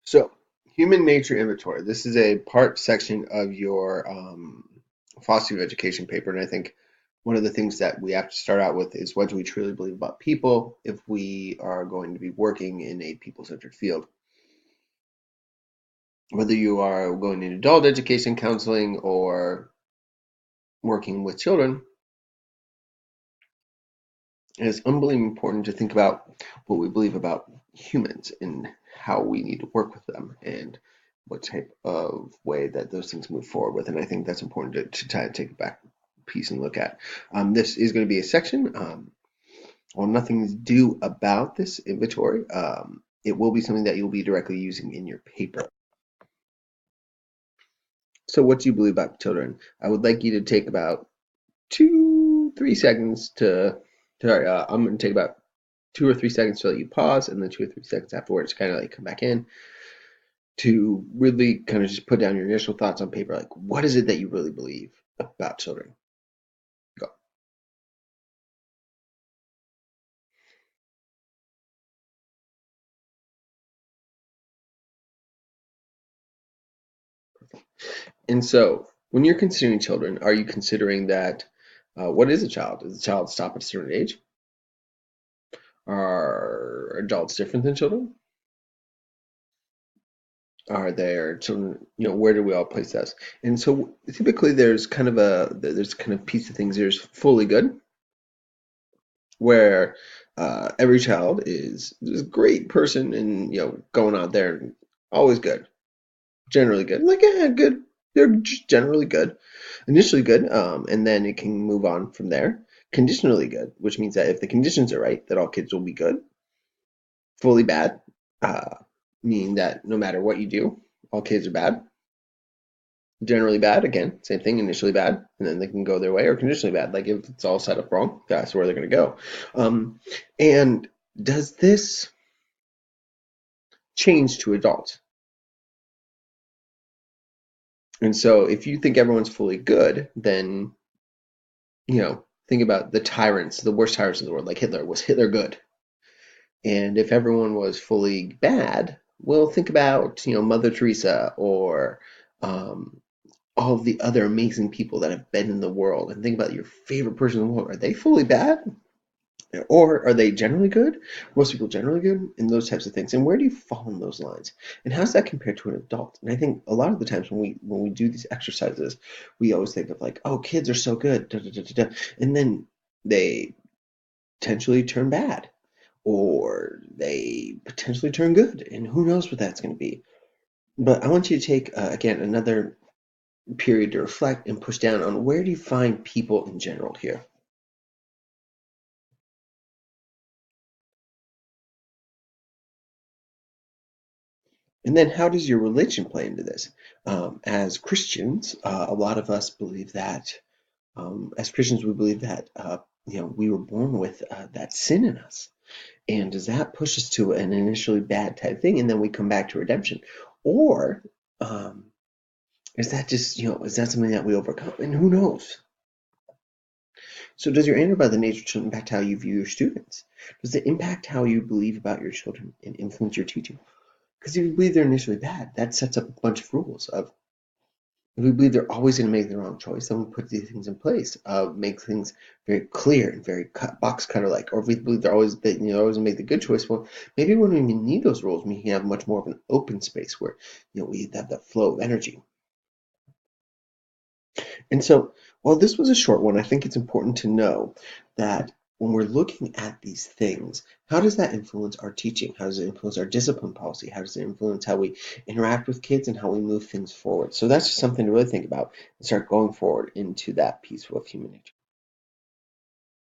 So, human nature inventory. This is a part section of your philosophy of education paper, and I think one of the things that we have to start out with is what do we truly believe about people if we are going to be working in a people-centered field. Whether you are going in adult education counseling or working with children, it's unbelievably important to think about what we believe about humans and how we need to work with them and what type of way that those things move forward with. And I think that's important to try to take a back piece and look at. This is going to be a section. While nothing is due about this inventory, it will be something that you'll be directly using in your paper. So what do you believe about children? I would like you to take about 2-3 seconds to, sorry, I'm going to take about 2 or 3 seconds to let you pause, and then 2 or 3 seconds afterwards, kind of like come back in to really kind of just put down your initial thoughts on paper. Like, what is it that you really believe about children? Go. And so, when you're considering children, are you considering that what is a child? Does a child stop at a certain age? Are adults different than children? Are there children, where do we all place those? And so typically there's kind of piece of things. There's fully good, where every child is a great person and going out there and always good, generally good, like good. They're just generally good, initially good, and then it can move on from there. Conditionally good, which means that if the conditions are right, that all kids will be good. Fully bad, uh, meaning that no matter what you do, all kids are bad. Generally bad, again, same thing, initially bad, and then they can go their way, or conditionally bad. Like if it's all set up wrong, that's where they're going to go. And does this change to adults? And so if you think everyone's fully good, then, think about the tyrants, the worst tyrants in the world, like Hitler. Was Hitler good? And if everyone was fully bad, well, think about, Mother Teresa or all of the other amazing people that have been in the world, and think about your favorite person in the world. Are they fully bad? Or are they generally good? Most people generally good, and those types of things. And where do you fall in those lines? And how's that compared to an adult? And I think a lot of the times when we do these exercises, we always think of like, oh, kids are so good, da, da, da, da, da. And then they potentially turn bad, or they potentially turn good, and who knows what that's going to be. But I want you to take again another period to reflect and push down on where do you find people in general here. And then how does your religion play into this? As Christians, a lot of us believe that, as Christians, we believe that, we were born with that sin in us. And does that push us to an initially bad type thing and then we come back to redemption? Or is that just, is that something that we overcome? And who knows? So does your anger about the nature of children impact how you view your students? Does it impact how you believe about your children and influence your teaching? Because if you believe they're initially bad, that sets up a bunch of rules of if we believe they're always going to make the wrong choice, then we put these things in place, make things very clear and very box cutter like. Or if we believe they're always, always going to make the good choice, well, maybe we don't even need those rules. We can have much more of an open space where we have that flow of energy. And so, while this was a short one, I think it's important to know that when we're looking at these things, how does that influence our teaching? How does it influence our discipline policy? How does it influence how we interact with kids and how we move things forward? So that's just something to really think about and start going forward into that piece of human nature.